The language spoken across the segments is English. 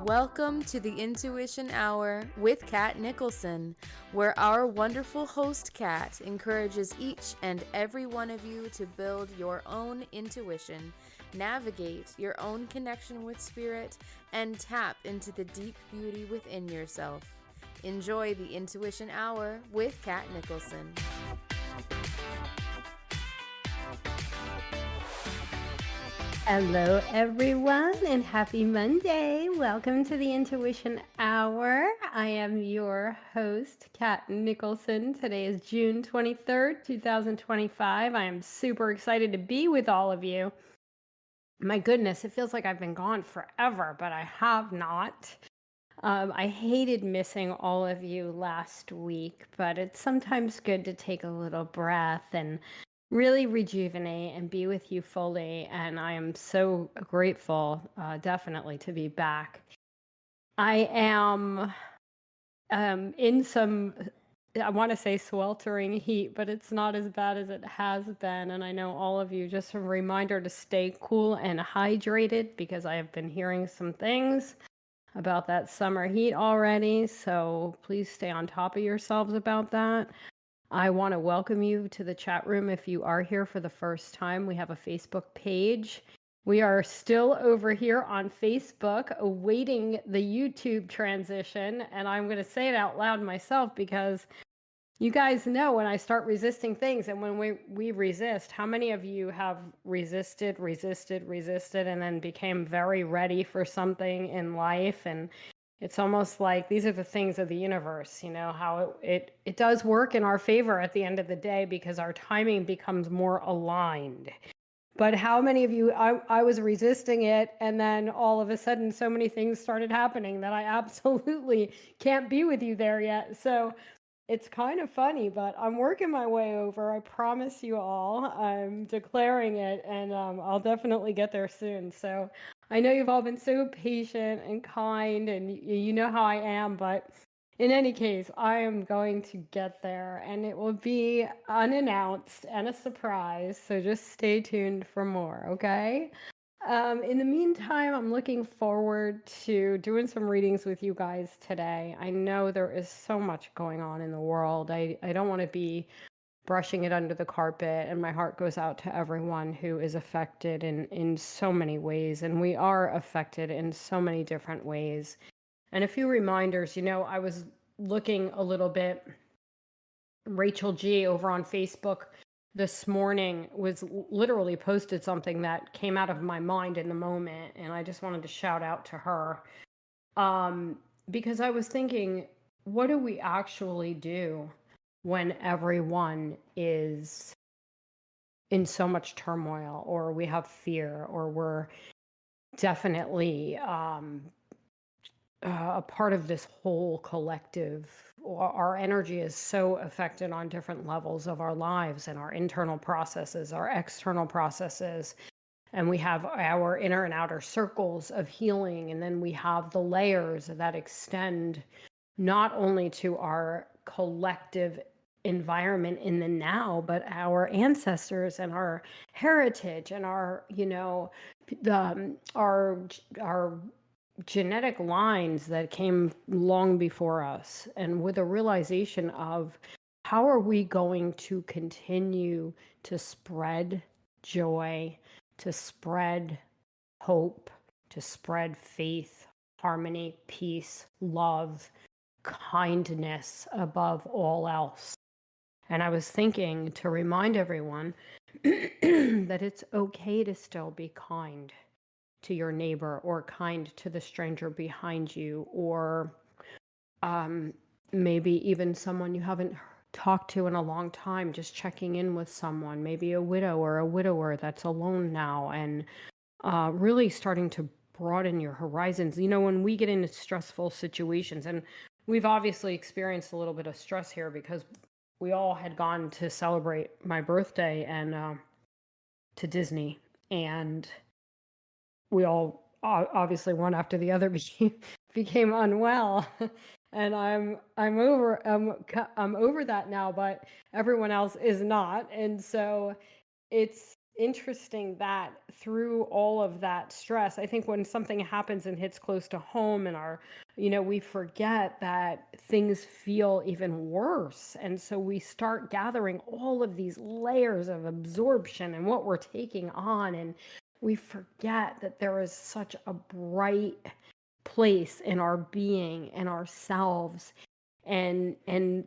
Welcome to the Intuition Hour with Katt Nicholson, where our wonderful host Katt encourages each and every one of you to build your own intuition, navigate your own connection with spirit, and tap into the deep beauty within yourself. Enjoy the Intuition Hour with Katt Nicholson. Hello, everyone, and happy Monday. Welcome to the Intuition Hour. I am your host, Katt Nicholson. Today is June 23rd, 2025. I am super excited to be with all of you. My goodness, it feels like I've been gone forever, but I have not. I hated missing all of you last week, but it's sometimes good to take a little breath and really rejuvenate and be with you fully. And I am so grateful, definitely, to be back. I am in some, I want to say sweltering heat, but it's not as bad as it has been. And I know all of you, just a reminder to stay cool and hydrated because I have been hearing some things about that summer heat already. So please stay on top of yourselves about that. I want to welcome you to the chat room if you are here for the first time. We have a Facebook page. We are still over here on Facebook awaiting the YouTube transition. And I'm going to say it out loud myself because you guys know when I start resisting things and when we resist, how many of you have resisted, and then became very ready for something in life? And it's almost like these are the things of the universe, you know, how it does work in our favor at the end of the day because our timing becomes more aligned. But how many of you, I was resisting it, and then all of a sudden so many things started happening that I absolutely can't be with you there yet. So it's kind of funny, but I'm working my way over. I promise you all. I'm declaring it, and I'll definitely get there soon. So I know you've all been so patient and kind, and you know how I am, but in any case, I am going to get there, and it will be unannounced and a surprise. So just stay tuned for more, okay? In the meantime, I'm looking forward to doing some readings with you guys today. I know there is so much going on in the world. I don't want to be brushing it under the carpet, and my heart goes out to everyone who is affected in so many ways, and we are affected in so many different ways. And a few reminders, you know, I was looking a little bit, Rachel G over on Facebook this morning was literally posted something that came out of my mind in the moment, and I just wanted to shout out to her because I was thinking, what do we actually do when everyone is in so much turmoil, or we have fear, or we're definitely a part of this whole collective? Our energy is so affected on different levels of our lives and our internal processes, our external processes. And we have our inner and outer circles of healing. And then we have the layers that extend not only to our collective environment in the now, but our ancestors and our heritage and our, you know, our genetic lines that came long before us, and with a realization of how are we going to continue to spread joy, to spread hope, to spread faith, harmony, peace, love, kindness above all else. And I was thinking to remind everyone that it's okay to still be kind to your neighbor, or kind to the stranger behind you, or maybe even someone you haven't talked to in a long time, just checking in with someone, maybe a widow or a widower that's alone now, and really starting to broaden your horizons. You know, when we get into stressful situations, and we've obviously experienced a little bit of stress here because we all had gone to celebrate my birthday and to Disney, and we all obviously one after the other became unwell, and I'm over that now, but everyone else is not, and so it's interesting that through all of that stress, I think when something happens and hits close to home and we forget that things feel even worse. And so we start gathering all of these layers of absorption and what we're taking on. And we forget that there is such a bright place in our being and ourselves, and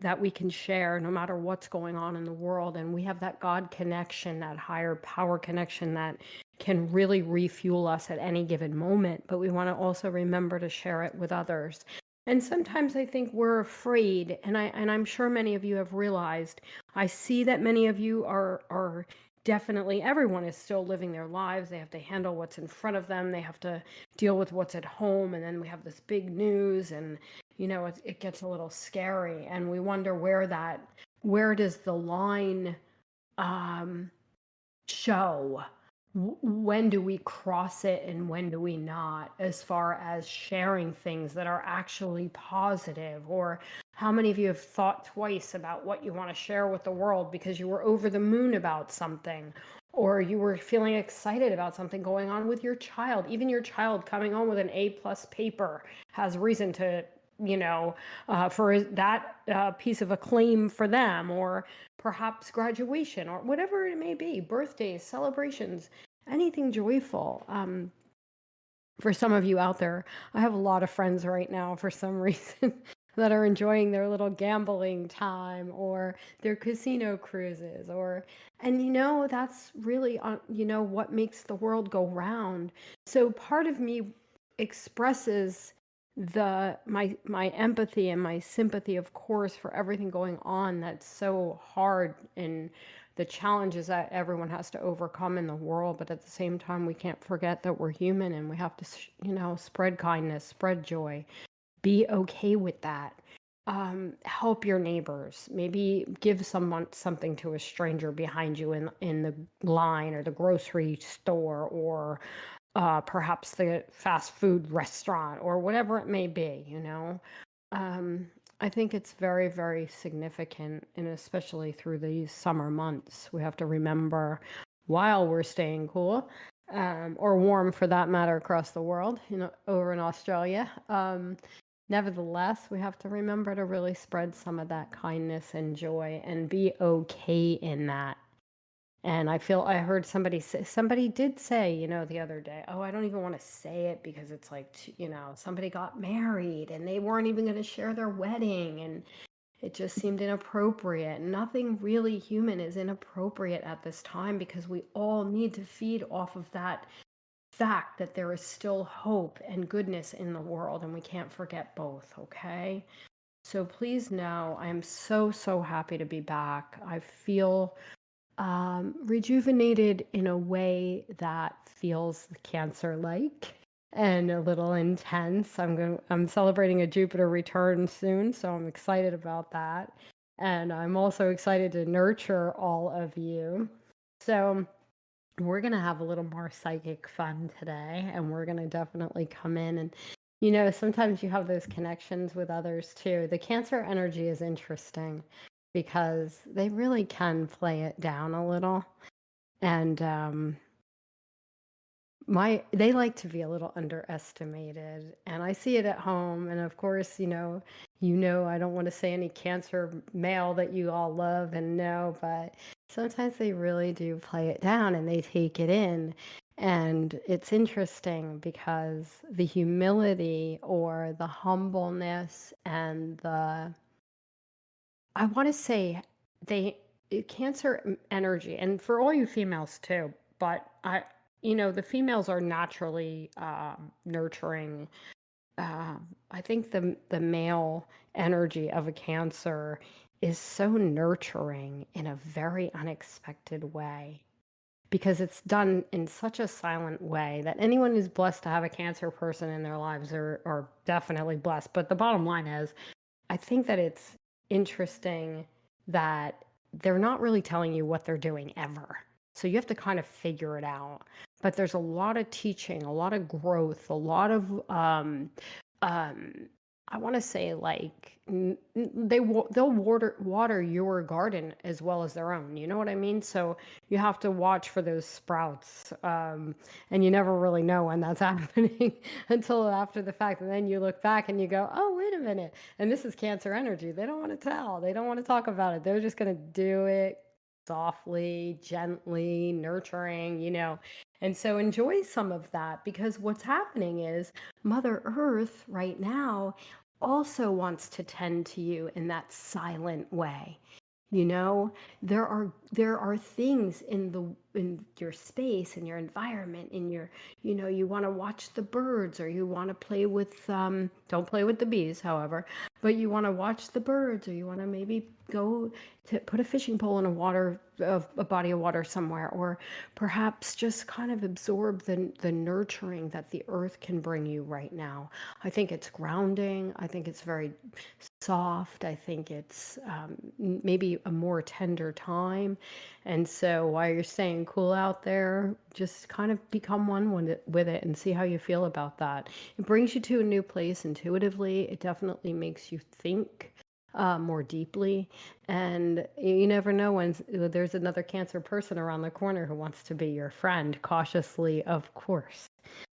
that we can share no matter what's going on in the world. And we have that God connection, that higher power connection that can really refuel us at any given moment. But we want to also remember to share it with others. And sometimes I think we're afraid, and I'm sure many of you have realized. I see that many of you are definitely, everyone is still living their lives. They have to handle what's in front of them. They have to deal with what's at home, and then we have this big news, and it gets a little scary, and we wonder where does the line show? When do we cross it and when do we not, as far as sharing things that are actually positive? Or how many of you have thought twice about what you want to share with the world because you were over the moon about something, or you were feeling excited about something going on with your child? Even your child coming home with an A+ paper has reason to, for that piece of acclaim for them, or perhaps graduation, or whatever it may be, birthdays, celebrations, anything joyful. For some of you out there, I have a lot of friends right now for some reason that are enjoying their little gambling time or their casino cruises, and that's really what makes the world go round. So part of me expresses my empathy and my sympathy, of course, for everything going on that's so hard, and the challenges that everyone has to overcome in the world. But at the same time, we can't forget that we're human, and we have to spread kindness, spread joy, be okay with that. Help your neighbors. Maybe give someone something to a stranger behind you in the line or the grocery store, or perhaps the fast food restaurant, or whatever it may be. I think it's very, very significant, and especially through these summer months, we have to remember, while we're staying cool, or warm for that matter, across the world, over in Australia. Nevertheless, we have to remember to really spread some of that kindness and joy and be okay in that. And I heard somebody did say, the other day, oh, I don't even want to say it because it's like, somebody got married and they weren't even going to share their wedding, and it just seemed inappropriate. Nothing really human is inappropriate at this time, because we all need to feed off of that fact that there is still hope and goodness in the world, and we can't forget both, okay? So please know, I am so, so happy to be back. I feel rejuvenated in a way that feels Cancer-like and a little intense. I'm celebrating a Jupiter return soon, so I'm excited about that. And I'm also excited to nurture all of you. So we're going to have a little more psychic fun today, and we're going to definitely come in and sometimes you have those connections with others too. The Cancer energy is interesting because they really can play it down a little, and they like to be a little underestimated, and I see it at home. And of course, I don't want to say any Cancer male that you all love and know, but sometimes they really do play it down and they take it in. And it's interesting because the humility or the humbleness and I want to say Cancer energy, and for all you females too, but the females are naturally nurturing. I think the male energy of a Cancer is so nurturing in a very unexpected way, because it's done in such a silent way that anyone who's blessed to have a Cancer person in their lives are definitely blessed. But the bottom line is, I think that it's interesting that they're not really telling you what they're doing ever. So you have to kind of figure it out. But there's a lot of teaching, a lot of growth, a lot of, I want to say like they'll water your garden as well as their own. You know what I mean? So you have to watch for those sprouts, and you never really know when that's happening until after the fact. And then you look back and you go, "Oh, wait a minute!" And this is Cancer energy. They don't want to tell. They don't want to talk about it. They're just gonna do it softly, gently, nurturing. And so enjoy some of that, because what's happening is Mother Earth right now also wants to tend to you in that silent way. You know, there are things in your space, in your environment, in your, you want to watch the birds, or you want to play with don't play with the bees, however, but you want to watch the birds, or you want to maybe go to put a fishing pole in a body of water somewhere, or perhaps just kind of absorb the nurturing that the earth can bring you right now. I think it's grounding. I think it's very soft. I think it's maybe a more tender time. And so while you're staying cool out there, just kind of become one with it and see how you feel about that. It brings you to a new place intuitively. It definitely makes you think more deeply. And you never know when there's another Cancer person around the corner who wants to be your friend, cautiously, of course.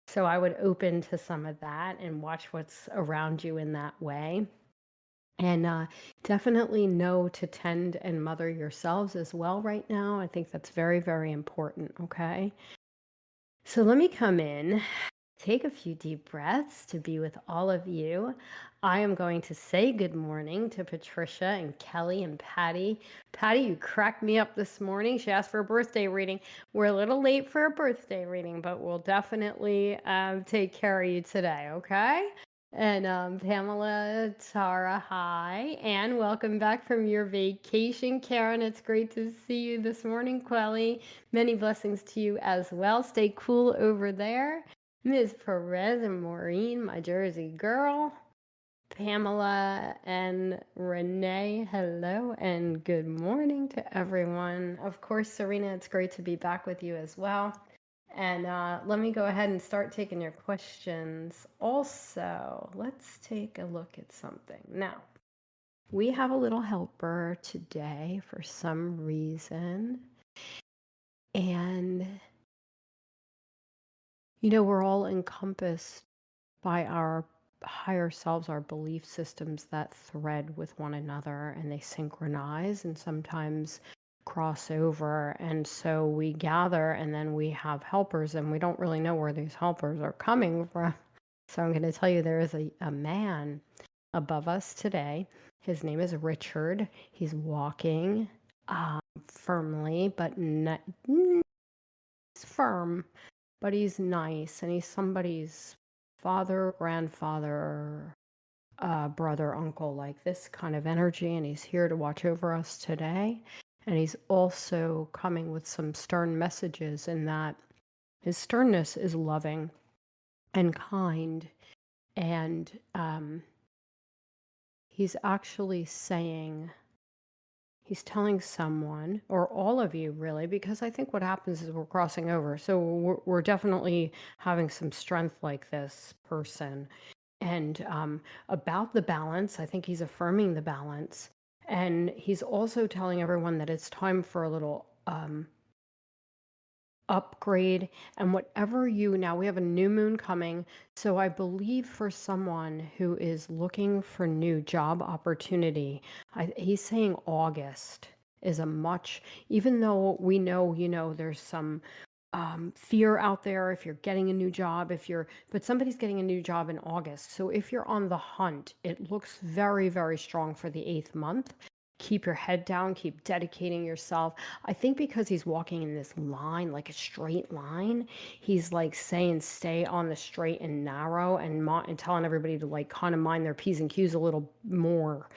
So I would open to some of that and watch what's around you in that way. And definitely know to tend and mother yourselves as well right now. I think that's very, very important. Okay. So let me come in, take a few deep breaths to be with all of you. I am going to say good morning to Patricia and Kelly and Patty. Patty, you cracked me up this morning. She asked for a birthday reading. We're a little late for a birthday reading, but we'll definitely take care of you today, okay? And Pamela, Tara, hi. And welcome back from your vacation. Karen, it's great to see you this morning. Quelly, many blessings to you as well. Stay cool over there. Ms. Perez and Maureen, my Jersey girl. Pamela and Renee, hello and good morning to everyone. Of course, Serena, it's great to be back with you as well. And let me go ahead and start taking your questions. Also, let's take a look at something. Now, we have a little helper today for some reason. And, we're all encompassed by our higher selves, our belief systems that thread with one another, and they synchronize and sometimes cross over. And so we gather, and then we have helpers, and we don't really know where these helpers are coming from. So I'm going to tell you, there is a man above us today. His name is Richard. He's walking firmly, but not firm, but he's nice, and he's somebody's father, grandfather, brother, uncle, like this kind of energy, and he's here to watch over us today. And he's also coming with some stern messages, in that his sternness is loving and kind. And he's actually saying, he's telling someone, or all of you really, because I think what happens is we're crossing over. So we're definitely having some strength like this person. And about the balance, I think he's affirming the balance. And he's also telling everyone that it's time for a little upgrade. And now we have a new moon coming. So I believe for someone who is looking for new job opportunity, he's saying August is even though we know, there's some fear out there if you're getting a new job, but somebody's getting a new job in August. So if you're on the hunt, it looks very, very strong for the 8th month. Keep your head down, keep dedicating yourself. I think because he's walking in this line, like a straight line, he's like saying stay on the straight and narrow, and telling everybody to like kind of mind their P's and Q's a little more.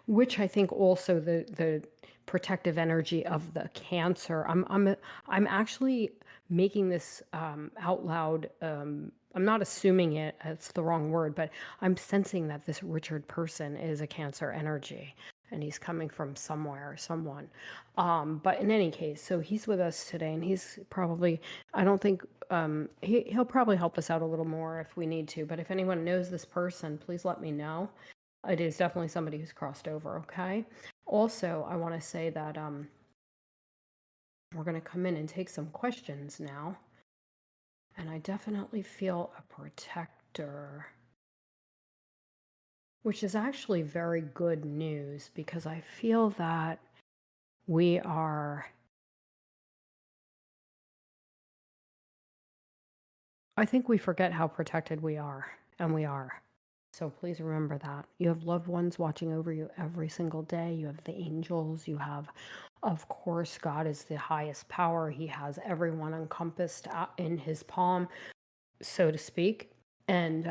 Which I think also the protective energy of the Cancer. I'm actually making this out loud. I'm not assuming it, it's the wrong word, but I'm sensing that this Richard person is a Cancer energy. and he's coming from somewhere or someone. But in any case, so he's with us today, and he's probably, I don't think, he'll probably help us out a little more if we need to. But if anyone knows this person, please let me know. It is definitely somebody who's crossed over, okay? Also, I want to say that we're going to come in and take some questions now. And I definitely feel a protector, which is actually very good news because I feel that we are, I think we forget how protected we are, and we are. So please remember that. You have loved ones watching over you every single day. You have the angels. You have, of course, God is the highest power. He has everyone encompassed in his palm, so to speak. And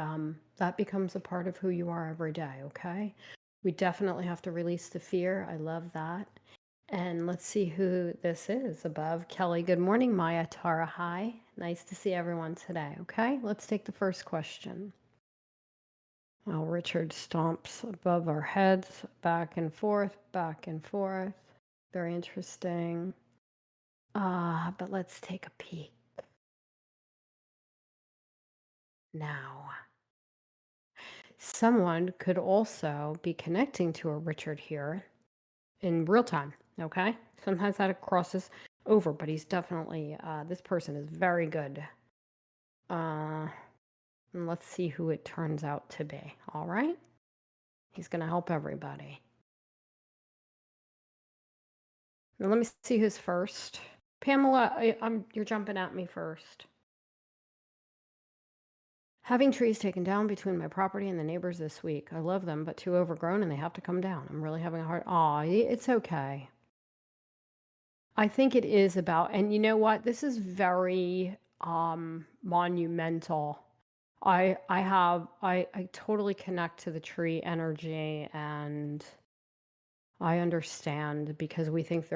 that becomes a part of who you are every day, okay? We definitely have to release the fear. I love that. And let's see who this is above. Kelly, good morning. Maya, Tara, hi. Nice to see everyone today, okay? Let's take the first question. Well, Richard stomps above our heads, back and forth, back and forth. Very interesting. But let's take a peek now. Someone could also be connecting to a Richard here in real time, okay? Sometimes that crosses over, but he's definitely, this person is very good. And let's see who it turns out to be, all right? He's going to help everybody. Now let me see who's first. Pamela, you're jumping at me first. Having trees taken down between my property and the neighbors this week. I love them, but too overgrown and they have to come down. I'm really having a hard... Aw, it's okay. I think it is about, and you know what? This is very monumental. I totally connect to the tree energy, and I understand because we think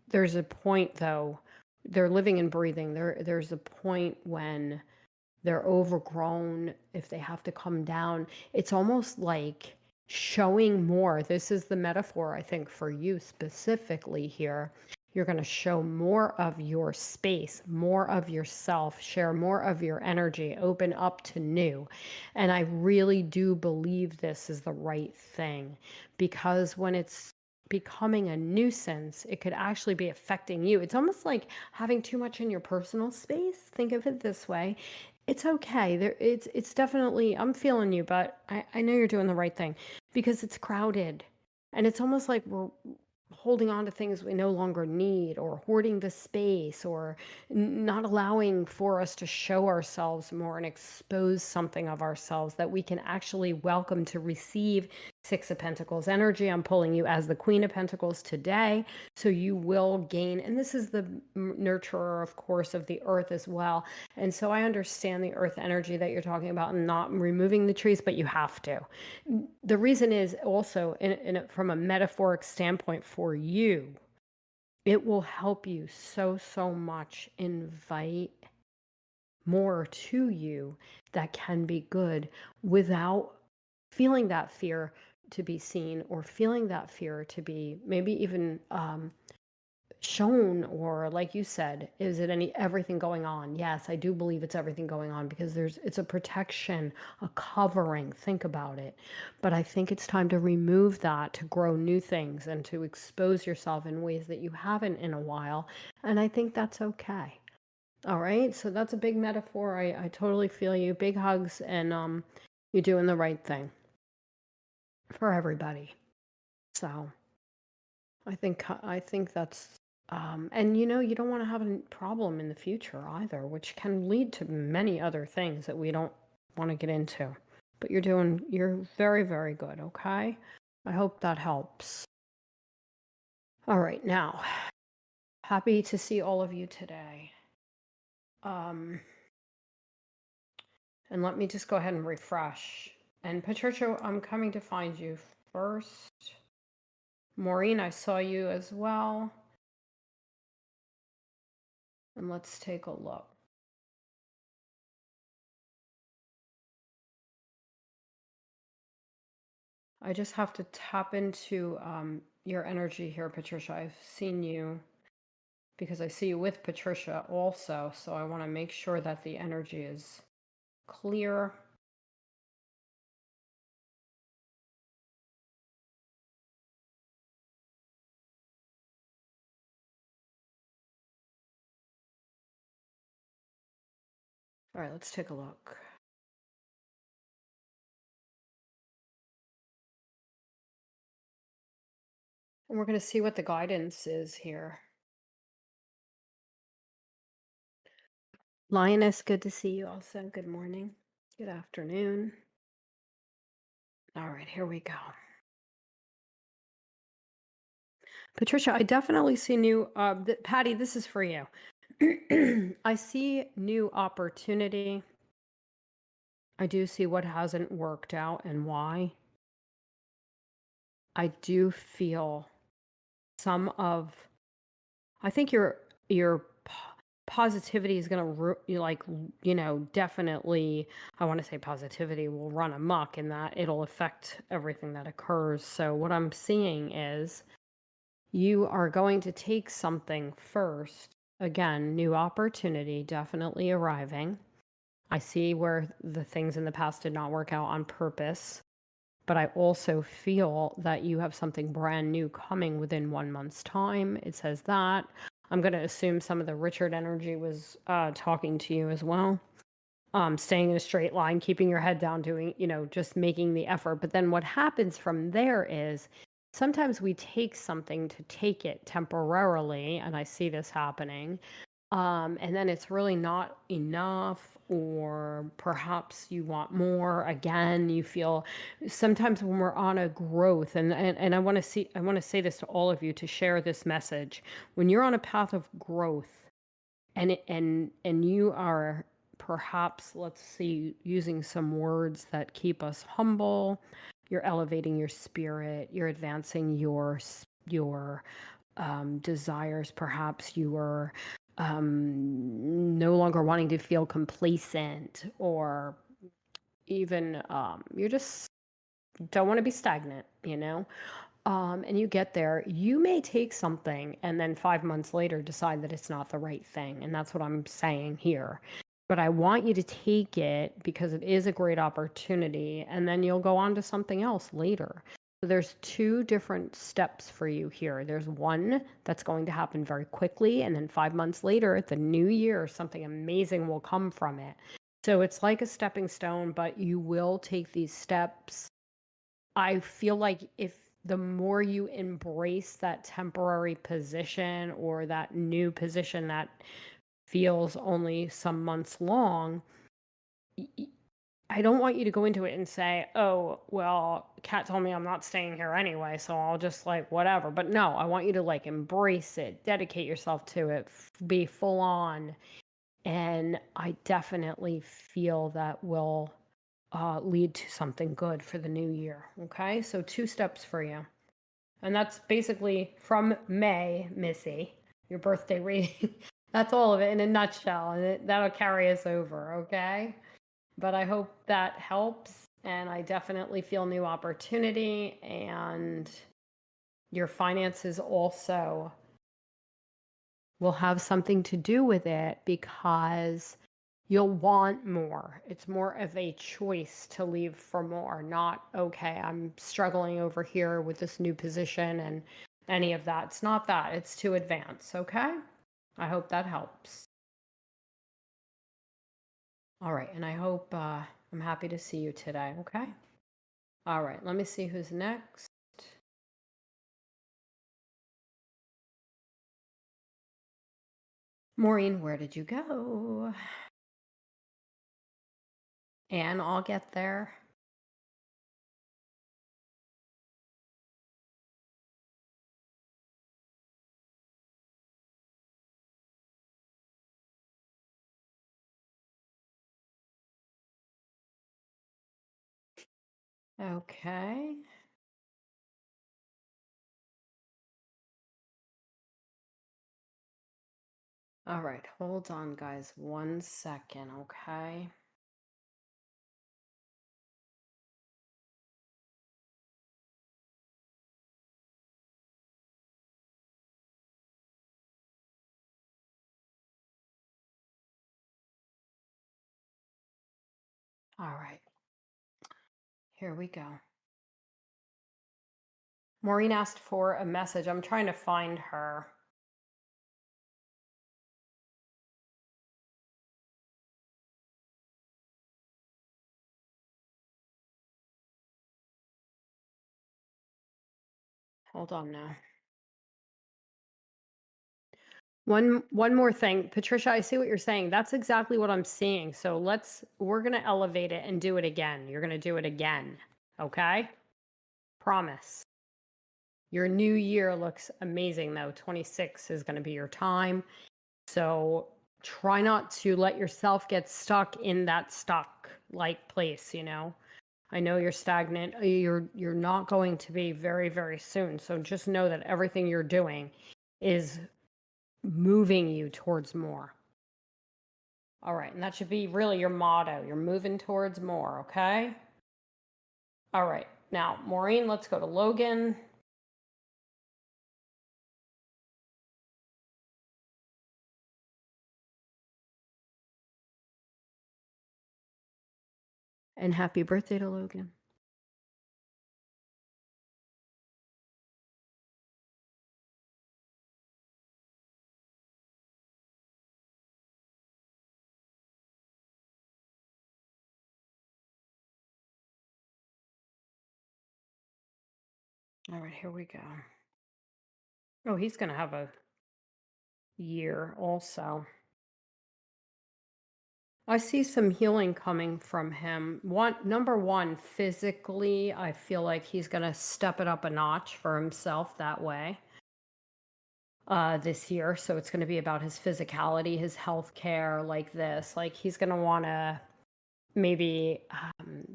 there's a point though, they're living and breathing. There's a point when they're overgrown, if they have to come down. It's almost like showing more. This is the metaphor, I think, for you specifically here. You're going to show more of your space, more of yourself, share more of your energy, open up to new. And I really do believe this is the right thing, because when it's becoming a nuisance, it could actually be affecting you. It's almost like having too much in your personal space. Think of it this way. It's okay. It's definitely, I'm feeling you, but I know you're doing the right thing because it's crowded. And it's almost like we're holding on to things we no longer need, or hoarding the space, or not allowing for us to show ourselves more and expose something of ourselves that we can actually welcome to receive. Six of Pentacles energy. I'm pulling you as the Queen of Pentacles today. So you will gain, and this is the nurturer, of course, of the earth as well. And so I understand the earth energy that you're talking about, and not removing the trees, but you have to. The reason is also, from a metaphoric standpoint for you, it will help you so much invite more to you that can be good without feeling that fear to be seen, or feeling that fear to be maybe even shown, or like you said, is it everything going on? Yes, I do believe it's everything going on, because it's a protection, a covering. Think about it. But I think it's time to remove that, to grow new things, and to expose yourself in ways that you haven't in a while. And I think that's okay. All right, so that's a big metaphor. I totally feel you. Big hugs, and you're doing the right thing for everybody. So I think that's and you don't want to have a problem in the future either, which can lead to many other things that we don't want to get into. But you're very, very good, okay? I hope that helps. All right, now, happy to see all of you today. And let me just go ahead and refresh. And Patricia, I'm coming to find you first. Maureen, I saw you as well. And let's take a look. I just have to tap into your energy here, Patricia. I've seen you because I see you with Patricia also, so I want to make sure that the energy is clear. All right, let's take a look. And we're going to see what the guidance is here. Lioness, good to see you also. Good morning. Good afternoon. All right, here we go. Patricia, I definitely see new, Patty, this is for you. I see new opportunity. I do see what hasn't worked out and why. I do feel some of, I think your positivity is going to definitely, I want to say positivity will run amok in that it'll affect everything that occurs. So what I'm seeing is you are going to take something first. Again, new opportunity definitely arriving. I see where the things in the past did not work out on purpose, but I also feel that you have something brand new coming within 1 month's time. It says that. I'm going to assume some of the Richard energy was talking to you as well. Staying in a straight line, keeping your head down, doing, just making the effort. But then what happens from there is sometimes we take something to take it temporarily, and I see this happening. And then it's really not enough, or perhaps you want more. Again, you feel sometimes when we're on a growth, and I want to say this to all of you to share this message. When you're on a path of growth, and you are perhaps, let's see, using some words that keep us humble, you're elevating your spirit, you're advancing your desires. Perhaps you are no longer wanting to feel complacent, or even you just don't want to be stagnant, and you get there, you may take something and then 5 months later decide that it's not the right thing. And that's what I'm saying here. But I want you to take it because it is a great opportunity, and then you'll go on to something else later. So there's two different steps for you here. There's one that's going to happen very quickly, and then 5 months later, at the new year, something amazing will come from it. So it's like a stepping stone, but you will take these steps. I feel like if the more you embrace that temporary position or that new position that feels only some months long, I don't want you to go into it and say, oh, well, Kat told me I'm not staying here anyway, so I'll just whatever. But no, I want you to embrace it, dedicate yourself to it, be full on. And I definitely feel that will lead to something good for the new year. Okay, so 2 steps for you. And that's basically from May, Missy, your birthday reading. That's all of it in a nutshell, and that'll carry us over, okay? But I hope that helps, and I definitely feel new opportunity, and your finances also will have something to do with it because you'll want more. It's more of a choice to leave for more, not, okay, I'm struggling over here with this new position and any of that. It's not that. It's to advance, okay? I hope that helps. All right, and I hope I'm happy to see you today, okay? All right, let me see who's next. Maureen, where did you go? And I'll get there. Okay. All right, hold on, guys, 1 second, okay? All right, here we go. Maureen asked for a message. I'm trying to find her. Hold on now. One more thing, Patricia, I see what you're saying. That's exactly what I'm seeing. So we're going to elevate it and do it again. You're going to do it again. Okay? Promise. Your new year looks amazing though. 26 is going to be your time. So try not to let yourself get stuck in that stuck like place, you know. I know you're stagnant. You're not going to be very, very soon. So just know that everything you're doing is moving you towards more. All right, and that should be really your motto. You're moving towards more, okay? All right, now, Maureen, let's go to Logan. And happy birthday to Logan. All right, here we go. Oh, he's going to have a year also. I see some healing coming from him. Number one, physically, I feel like he's going to step it up a notch for himself that way this year. So it's going to be about his physicality, his health care, like this. Like he's going to want to maybe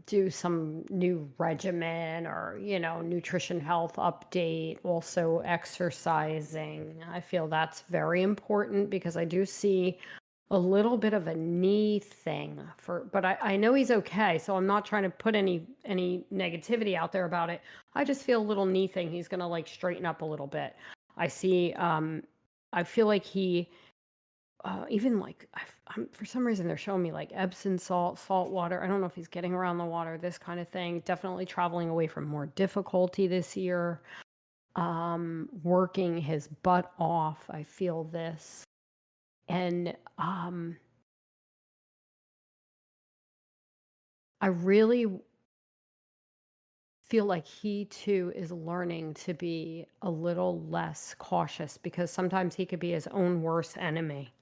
do some new regimen or, you know, nutrition health update, also exercising. I feel that's very important because I do see a little bit of a knee thing but I know he's okay. So I'm not trying to put any negativity out there about it. I just feel a little knee thing. He's going to like straighten up a little bit. I see, I feel like he, even like for some reason they're showing me like Epsom salt water. I don't know if he's getting around the water, this kind of thing. Definitely traveling away from more difficulty this year. Working his butt off. I feel this. And I really feel like he too is learning to be a little less cautious because sometimes he could be his own worst enemy.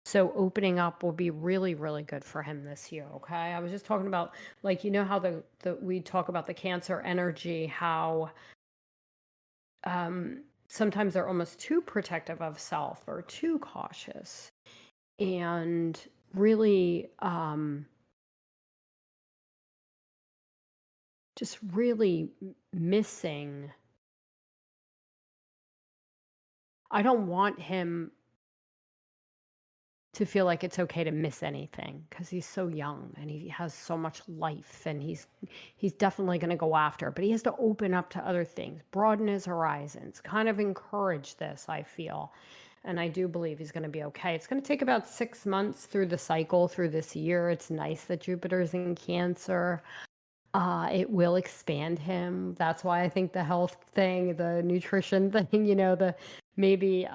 So opening up will be really, really good for him this year. Okay. I was just talking about, like, you know, how we talk about the Cancer energy, how sometimes they're almost too protective of self or too cautious and really just really missing. I don't want him to feel like it's okay to miss anything because he's so young and he has so much life and he's definitely going to go after it, but he has to open up to other things, broaden his horizons, kind of encourage this, I feel. And I do believe he's going to be okay. It's going to take about 6 months through the cycle through this year. It's nice that Jupiter's in Cancer. It will expand him. That's why I think the health thing, the nutrition thing, you know, the maybe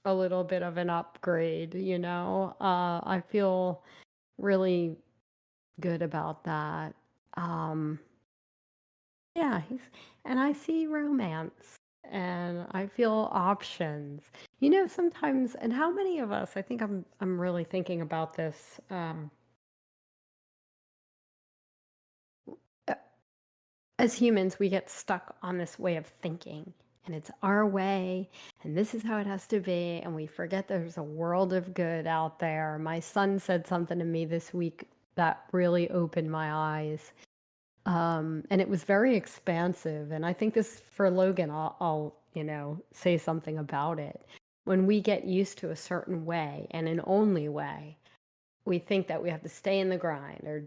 a little bit of an upgrade, you know. I feel really good about that. Yeah, and I see romance and I feel options. You know, sometimes, and how many of us, I think I'm really thinking about this. As humans, we get stuck on this way of thinking, and it's our way, and this is how it has to be, and we forget there's a world of good out there. My son said something to me this week that really opened my eyes, and it was very expansive. And I think this for Logan, I'll you know say something about it. When we get used to a certain way and an only way, we think that we have to stay in the grind or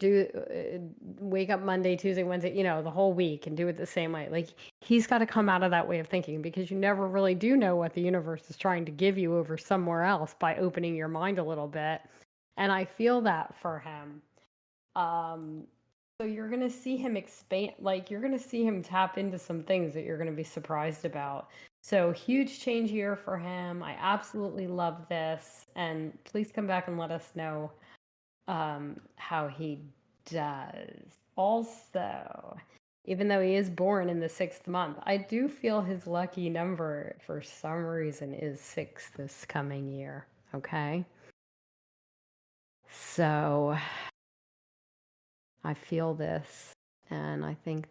wake up Monday, Tuesday, Wednesday, you know, the whole week and do it the same way. Like he's got to come out of that way of thinking because you never really do know what the universe is trying to give you over somewhere else by opening your mind a little bit. And I feel that for him. Um, so you're going to see him expand, like you're going to see him tap into some things that you're going to be surprised about. So huge change year for him. I absolutely love this. And please come back and let us know how he does. Also, even though he is born in the 6th month, I do feel his lucky number for some reason is 6 this coming year. Okay. So I feel this, and I think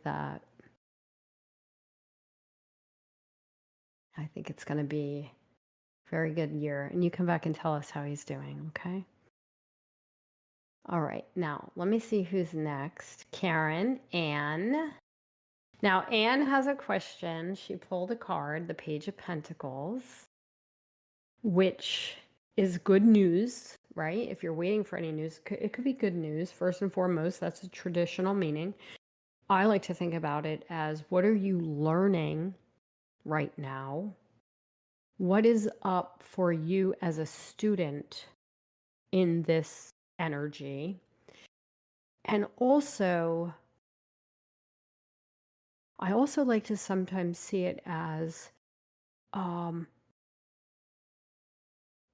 it's going to be a very good year. And you come back and tell us how he's doing, okay? All right, now let me see who's next. Karen, Anne. Now, Anne has a question. She pulled a card, the Page of Pentacles, which is good news, right? If you're waiting for any news, it could be good news. First and foremost, that's a traditional meaning. I like to think about it as, what are you learning right now? What is up for you as a student in this energy? And also, I also like to sometimes see it as,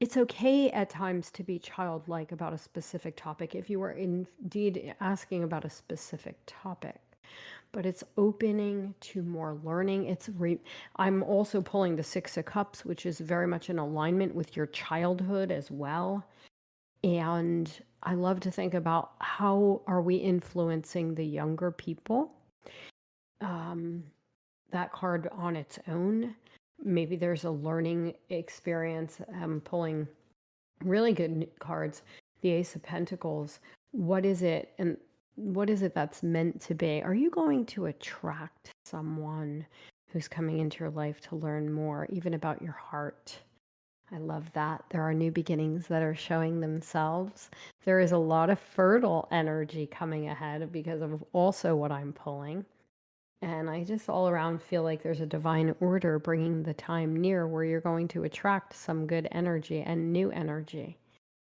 it's okay at times to be childlike about a specific topic if you are indeed asking about a specific topic. But it's opening to more learning. I'm also pulling the 6 of Cups, which is very much in alignment with your childhood as well. And I love to think about, how are we influencing the younger people? That card on its own, maybe there's a learning experience. I'm pulling really good cards. The Ace of Pentacles. What is it? And what is it that's meant to be? Are you going to attract someone who's coming into your life to learn more, even about your heart? I love that. There are new beginnings that are showing themselves. There is a lot of fertile energy coming ahead because of also what I'm pulling. And I just all around feel like there's a divine order bringing the time near where you're going to attract some good energy and new energy.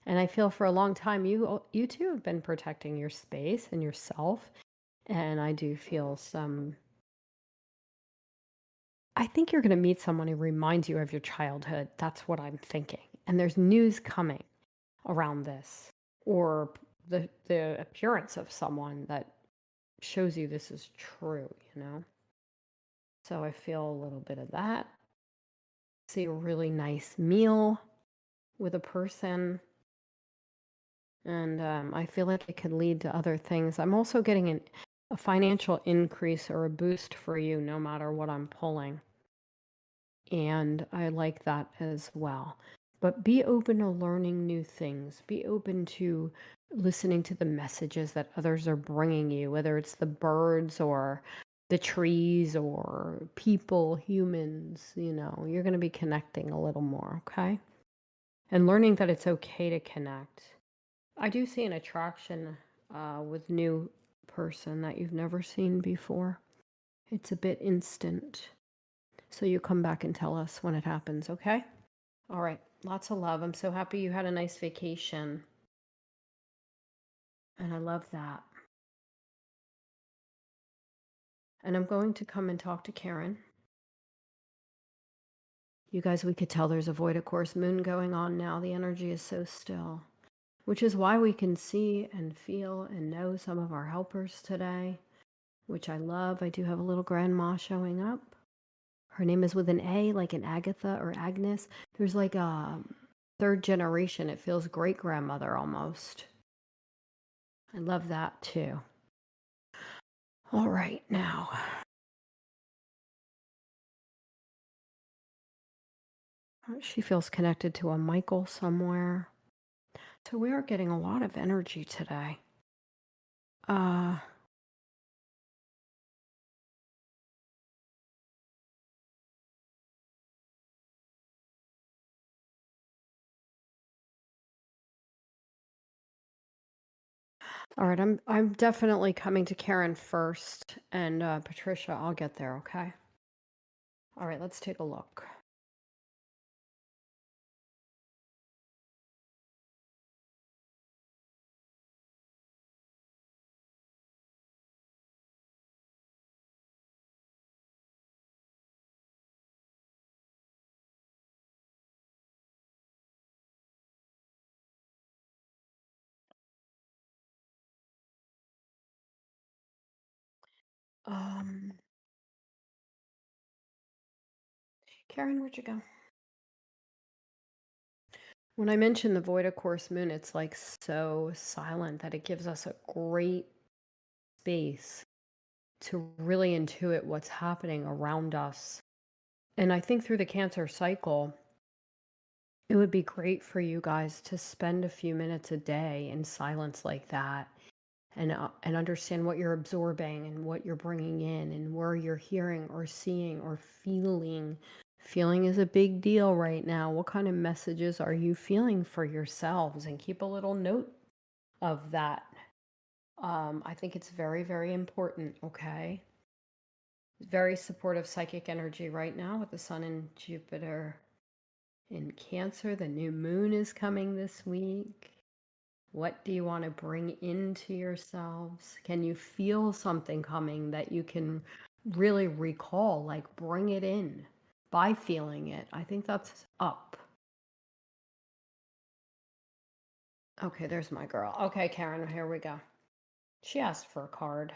And I feel for a long time, you too have been protecting your space and yourself. And I do feel I think you're going to meet someone who reminds you of your childhood. That's what I'm thinking. And there's news coming around this, or the appearance of someone that shows you this is true, you know? So I feel a little bit of that. See a really nice meal with a person. And I feel like it could lead to other things. I'm also getting a financial increase or a boost for you no matter what I'm pulling. And I like that as well. But be open to learning new things. Be open to listening to the messages that others are bringing you, whether it's the birds or the trees or people, humans, you're going to be connecting a little more, okay? And learning that it's okay to connect. I do see an attraction with new person that you've never seen before. It's a bit instant. So you come back and tell us when it happens, okay? All right. Lots of love. I'm so happy you had a nice vacation. And I love that. And I'm going to come and talk to Karen. You guys, we could tell there's a void of course moon going on now. The energy is so still, which is why we can see and feel and know some of our helpers today, which I love. I do have a little grandma showing up. Her name is with an A, like an Agatha or Agnes. There's like a 3rd generation. It feels great grandmother almost. I love that too. All right, now. She feels connected to a Michael somewhere. So we are getting a lot of energy today. All right, I'm definitely coming to Karen first, and Patricia, I'll get there, okay? All right, let's take a look. Um, Karen, where'd you go? When I mentioned the void of course moon, it's like so silent that it gives us a great space to really intuit what's happening around us. And I think through the Cancer cycle, it would be great for you guys to spend a few minutes a day in silence like that and understand what you're absorbing and what you're bringing in and where you're hearing or seeing or feeling. Feeling is a big deal right now. What kind of messages are you feeling for yourselves? And keep a little note of that. I think it's very, very important. Okay. Very supportive psychic energy right now with the sun and Jupiter in Cancer. The new moon is coming this week. What do you want to bring into yourselves? Can you feel something coming that you can really recall? Like bring it in by feeling it. I think that's up. Okay, there's my girl. Okay, Karen, here we go. She asked for a card.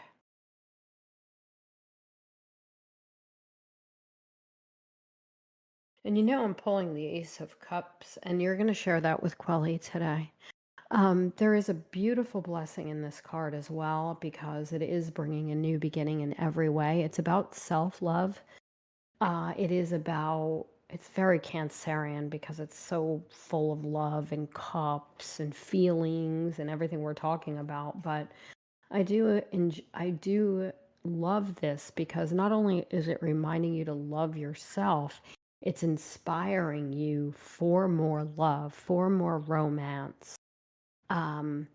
And you know I'm pulling the Ace of Cups, and you're going to share that with Quelly today. There is a beautiful blessing in this card as well because it is bringing a new beginning in every way. It's about self-love. It is about, it's very Cancerian because it's so full of love and cups and feelings and everything we're talking about. But I do love this because not only is it reminding you to love yourself, it's inspiring you for more love, for more romance, um,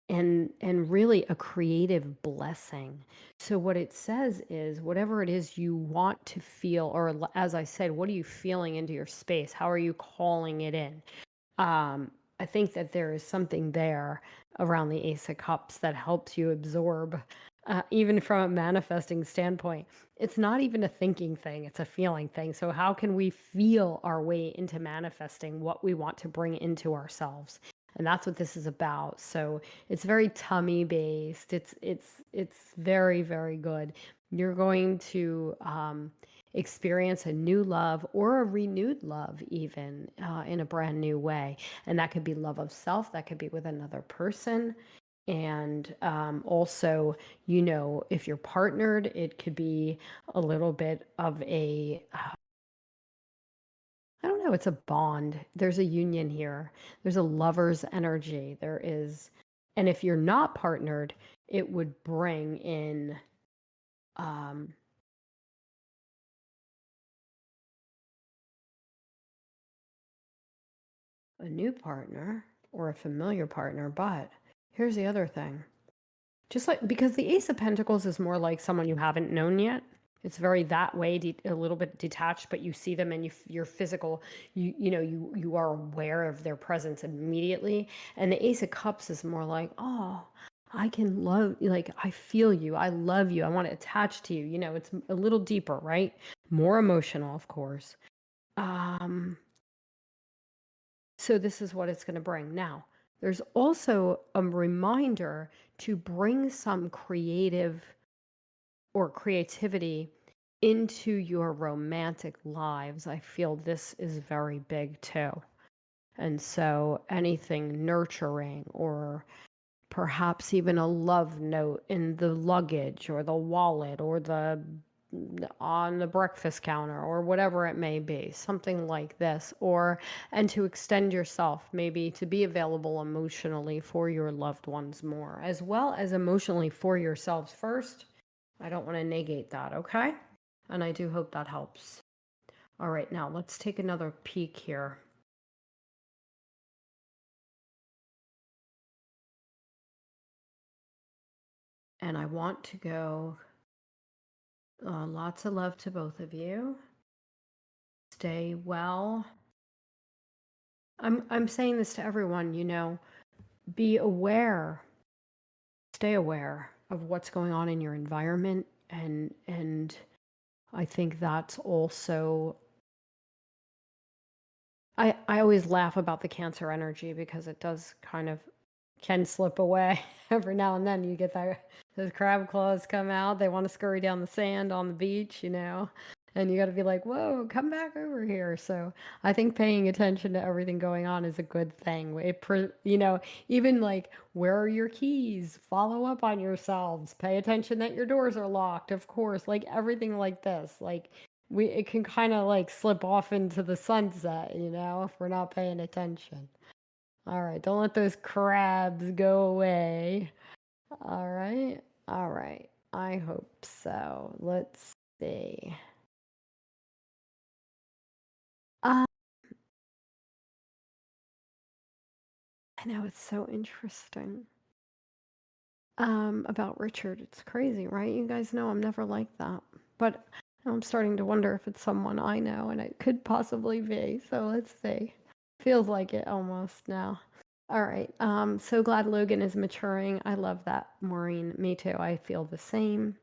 and really a creative blessing. So what it says is whatever it is you want to feel, or as I said, what are you feeling into your space? How are you calling it in? I think that there is something there around the Ace of Cups that helps you absorb, even from a manifesting standpoint. It's not even a thinking thing, it's a feeling thing. So, how can we feel our way into manifesting what we want to bring into ourselves? And that's what this is about. So, it's very tummy based. It's very, very good. You're going to experience a new love or a renewed love, even in a brand new way. And that could be love of self, that could be with another person. And also, you know, if you're partnered, it could be a little bit of a, I don't know, it's a bond. There's a union here, there's a lover's energy. There is, and if you're not partnered, it would bring in um, a new partner or a familiar partner. But here's the other thing. Just like, because the Ace of Pentacles is more like someone you haven't known yet. It's very that way, a little bit detached, but you see them and you're physical. You know you are aware of their presence immediately. And the Ace of Cups is more like, oh, I can love, like I feel you, I love you, I want to attach to you. You know, it's a little deeper, right? More emotional, of course. Um, so this is what it's going to bring. Now, there's also a reminder to bring some creative or creativity into your romantic lives. I feel this is very big too. And so anything nurturing or perhaps even a love note in the luggage or the wallet or the on the breakfast counter or whatever it may be, something like this. Or and to extend yourself, maybe to be available emotionally for your loved ones more, as well as emotionally for yourselves first. I don't want to negate that, okay? And I do hope that helps. All right, now let's take another peek here. And I want to go, lots of love to both of you. Stay well. I'm saying this to everyone, you know, be aware, stay aware of what's going on in your environment, and I think that's also, I always laugh about the Cancer energy because it does kind of can slip away every now and then. You get that Those crab claws come out. They want to scurry down the sand on the beach, and you got to be like, whoa, come back over here. So I think paying attention to everything going on is a good thing. Even like, where are your keys? Follow up on yourselves. Pay attention that your doors are locked, of course. Like everything like this. Like, it can kind of like slip off into the sunset, if we're not paying attention. All right, don't let those crabs go away. All right. All right. I hope so. Let's see. Uh, I know it's so interesting. About Richard. It's crazy, right? You guys know I'm never like that. But I'm starting to wonder if it's someone I know, and it could possibly be. So let's see. Feels like it almost now. All right. So glad Logan is maturing. I love that, Maureen. Me too. I feel the same.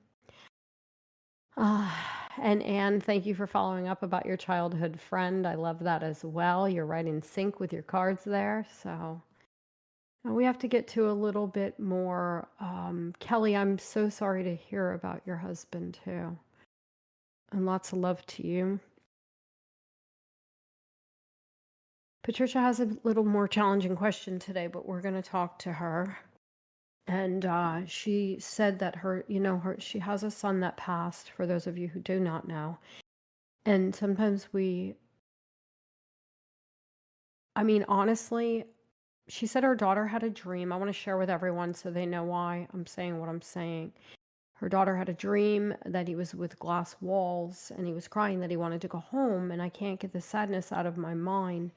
And Anne, thank you for following up about your childhood friend. I love that as well. You're right in sync with your cards there. So we have to get to a little bit more. Kelly, I'm so sorry to hear about your husband too. And lots of love to you. Patricia has a little more challenging question today, but we're going to talk to her. And she said that she has a son that passed, for those of you who do not know. And sometimes honestly, she said her daughter had a dream. I want to share with everyone so they know why I'm saying what I'm saying. Her daughter had a dream that he was with glass walls and he was crying that he wanted to go home, and I can't get the sadness out of my mind.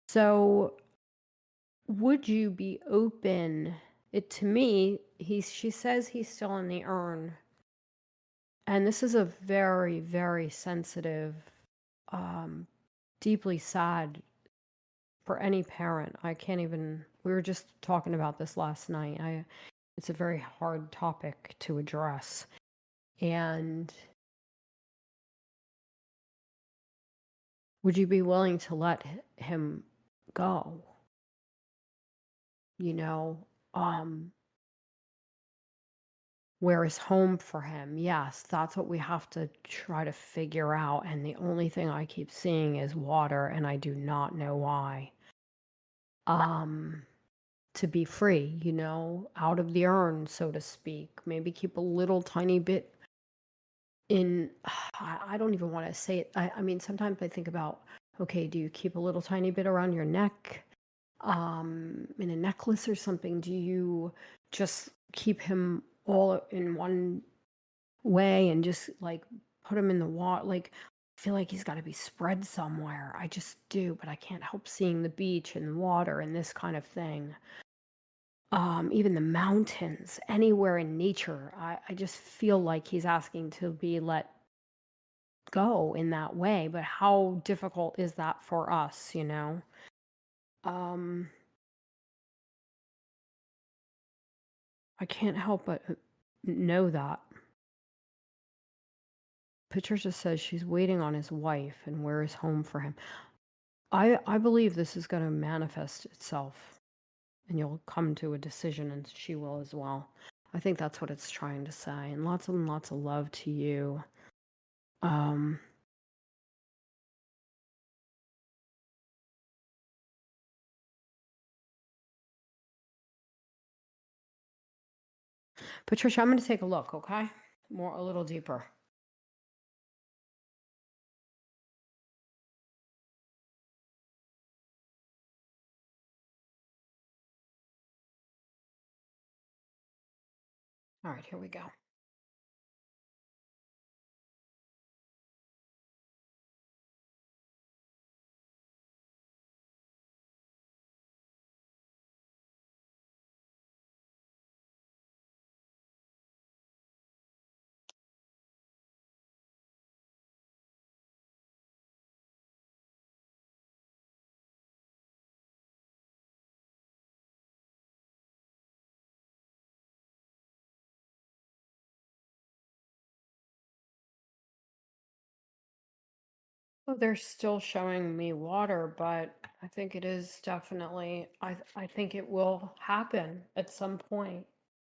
So, would you be open? To me, she says he's still in the urn. And this is a very, very sensitive, deeply sad for any parent. I can't even, we were just talking about this last night. It's a very hard topic to address. And would you be willing to let him go? You know, where is home for him? Yes, that's what we have to try to figure out. And the only thing I keep seeing is water, and I do not know why. To be free, out of the urn, so to speak. Maybe keep a little tiny bit in, I don't even want to say it. I mean, sometimes I think about, okay, do you keep a little tiny bit around your neck, in a necklace or something? Do you just keep him all in one way and just like put him in the water? Like, I feel like he's got to be spread somewhere. I just do, but I can't help seeing the beach and water and this kind of thing. Even the mountains, anywhere in nature. I just feel like he's asking to be let go in that way. But how difficult is that for us, Um, I can't help but know that. Patricia says she's waiting on his wife and where is home for him. I believe this is going to manifest itself and you'll come to a decision, and she will as well. I think that's what it's trying to say. And lots of love to you. Patricia, I'm going to take a look, okay? A little deeper. All right, here we go. Well, they're still showing me water, but I think it is definitely, I think it will happen at some point.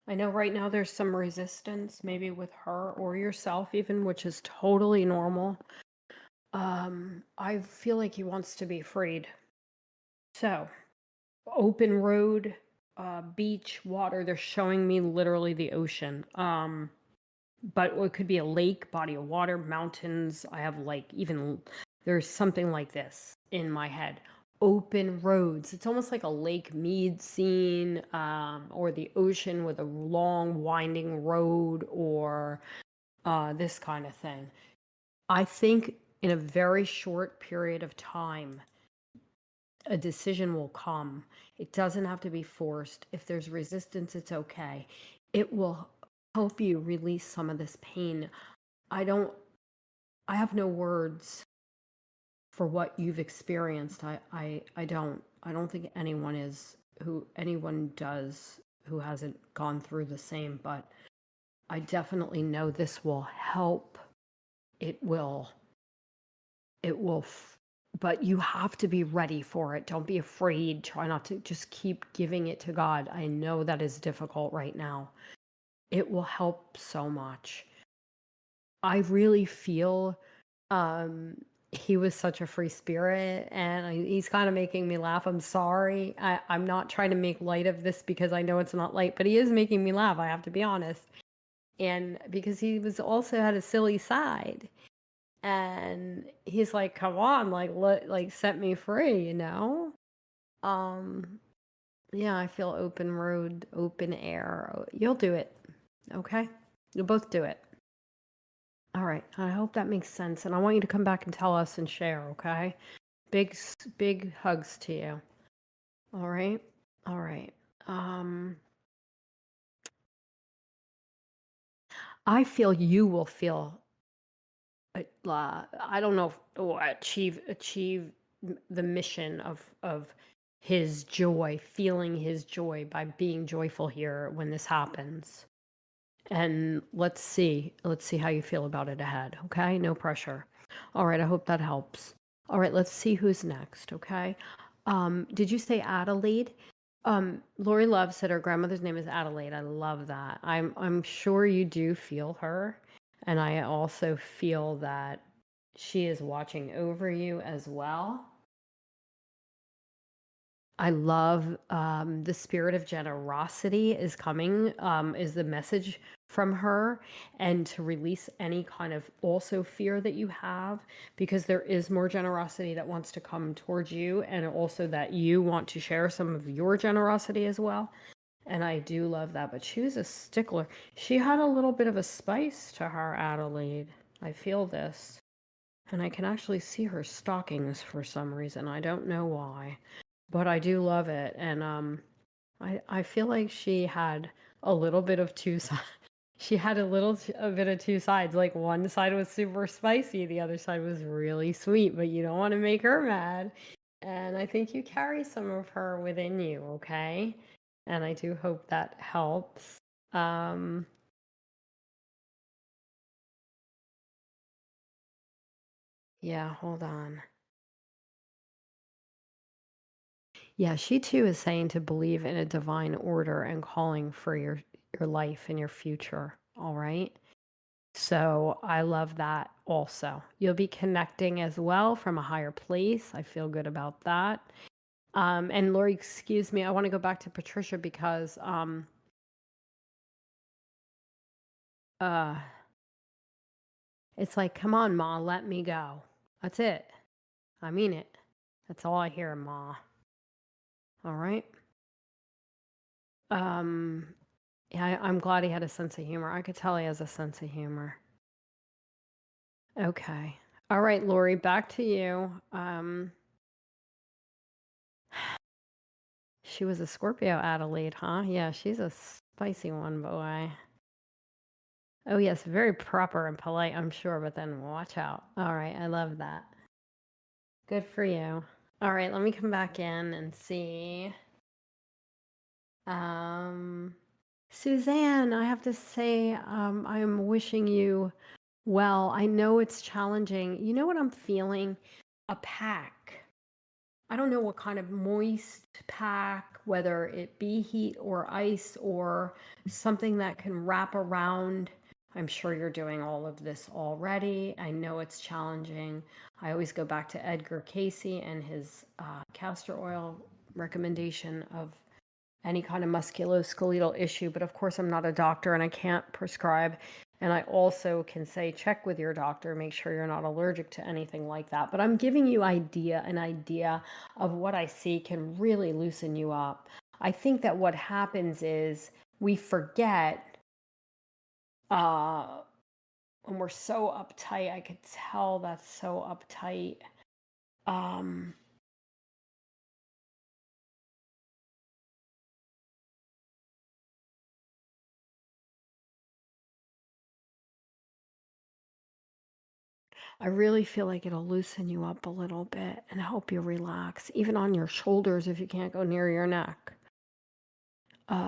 I know right now there's some resistance, maybe with her or yourself even, which is totally normal. I feel like he wants to be freed. So, open road, beach, water, they're showing me literally the ocean. But it could be a lake, body of water, mountains. I have like even there's something like this in my head. Open roads. It's almost like a Lake Mead scene, or the ocean with a long winding road, or this kind of thing. I think in a very short period of time, a decision will come. It doesn't have to be forced. If there's resistance, it's okay. It will help you release some of this pain. I don't, I have no words for what you've experienced. I don't think anyone does who hasn't gone through the same, but I definitely know this will help. It will, it will, but you have to be ready for it. Don't be afraid. Try not to just keep giving it to God. I know that is difficult right now. It will help so much. I really feel he was such a free spirit, and he's kind of making me laugh. I'm sorry. I'm not trying to make light of this because I know it's not light, but he is making me laugh. I have to be honest. And because he was also had a silly side, and he's like, "Come on, like set me free," you know. Um, yeah, I feel open road, open air. You'll do it, okay? You'll both do it. All right. I hope that makes sense. And I want you to come back and tell us and share, okay? Big hugs to you. All right. All right. Um, I feel you will feel, I don't know, achieve the mission of his joy, feeling his joy by being joyful here when this happens. And let's see how you feel about it ahead, okay? No pressure. All right, I hope that helps. All right, let's see who's next, okay? Did you say Adelaide? Lori Love said her grandmother's name is Adelaide. I love that. I'm sure you do feel her, and I also feel that she is watching over you as well. I love the spirit of generosity is coming, is the message from her, and to release any kind of also fear that you have, because there is more generosity that wants to come towards you, and also that you want to share some of your generosity as well. And I do love that. But she was a stickler. She had a little bit of a spice to her, Adelaide. I feel this. And I can actually see her stockings for some reason. I don't know why, but I do love it. And I feel like she had a little bit of two sides. She had a bit of two sides. Like one side was super spicy, the other side was really sweet. But you don't want to make her mad. And I think you carry some of her within you. Okay, and I do hope that helps. Um, yeah, hold on. Yeah, she too is saying to believe in a divine order and calling for your life and your future. All right. So I love that also. You'll be connecting as well from a higher place. I feel good about that. And Lori, excuse me, I want to go back to Patricia because uh it's like, come on, Ma, let me go. That's it. I mean it. That's all I hear, Ma. All right. Um yeah, I'm glad he had a sense of humor. I could tell he has a sense of humor. Okay. All right, Lori, back to you. She was a Scorpio, Adelaide, huh? Yeah, she's a spicy one, boy. Oh, yes, very proper and polite, I'm sure, but then watch out. All right, I love that. Good for you. All right, let me come back in and see. Um, Suzanne, I have to say, I'm wishing you well. I know it's challenging. You know what I'm feeling? A pack. I don't know what kind of moist pack, whether it be heat or ice or something that can wrap around. I'm sure you're doing all of this already. I know it's challenging. I always go back to Edgar Casey and his castor oil recommendation of any kind of musculoskeletal issue. But of course, I'm not a doctor and I can't prescribe. And I also can say, check with your doctor, make sure you're not allergic to anything like that. But I'm giving you an idea of what I see can really loosen you up. I think that what happens is we forget when we're so uptight. I could tell that's so uptight. I really feel like it'll loosen you up a little bit and help you relax, even on your shoulders if you can't go near your neck.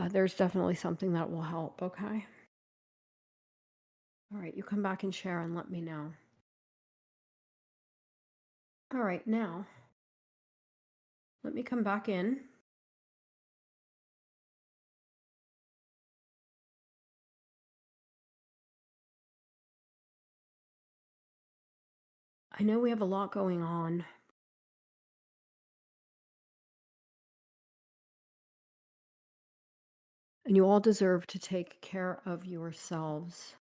There's definitely something that will help, okay? All right, you come back and share and let me know. All right, now let me come back in. I know we have a lot going on. And you all deserve to take care of yourselves.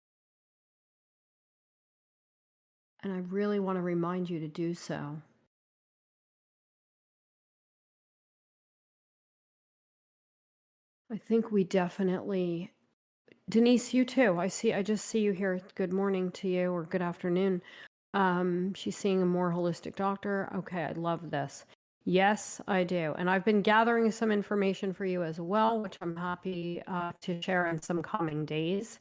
And I really want to remind you to do so. I think we definitely, Denise, you too. I just see you here. Good morning to you or good afternoon. She's seeing a more holistic doctor. Okay, I love this. Yes, I do. And I've been gathering some information for you as well, which I'm happy to share in some coming days.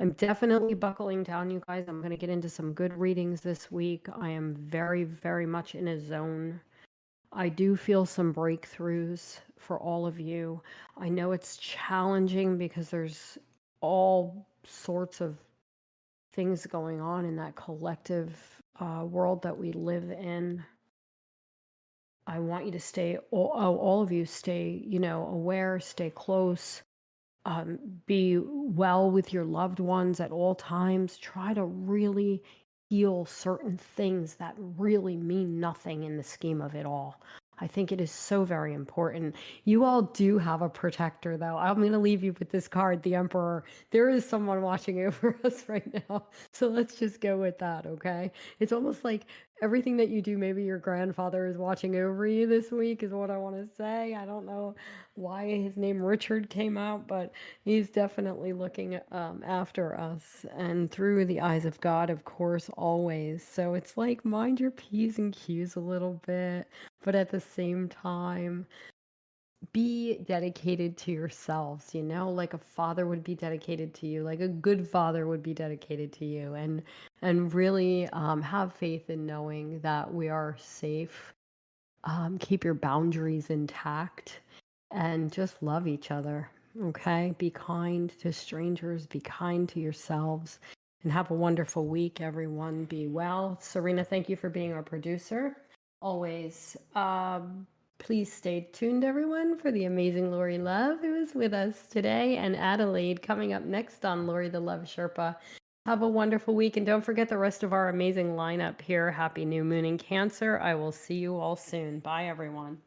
I'm definitely buckling down, you guys. I'm going to get into some good readings this week. I am very, very much in a zone. I do feel some breakthroughs for all of you. I know it's challenging because there's all sorts of things going on in that collective world that we live in. I want you to stay, all of you stay, aware, stay close, be well with your loved ones at all times. Try to really heal certain things that really mean nothing in the scheme of it all. I think it is so very important. You all do have a protector, though. I'm going to leave you with this card, the Emperor. There is someone watching over us right now. So let's just go with that, okay? It's almost like everything that you do, maybe your grandfather is watching over you this week, is what I want to say. I don't know why his name Richard came out, but he's definitely looking after us and through the eyes of God, of course, always. So it's like mind your P's and Q's a little bit, but at the same time, be dedicated to yourselves, like a father would be dedicated to you, like a good father would be dedicated to you, and really have faith in knowing that we are safe. Keep your boundaries intact and just love each other. Okay. Be kind to strangers, be kind to yourselves, and have a wonderful week, everyone. Be well. Serena, thank you for being our producer. Always. Please stay tuned, everyone, for the amazing Lori Love, who is with us today, and Adelaide coming up next on Lori the Love Sherpa. Have a wonderful week, and don't forget the rest of our amazing lineup here. Happy new moon in Cancer. I will see you all soon. Bye, everyone.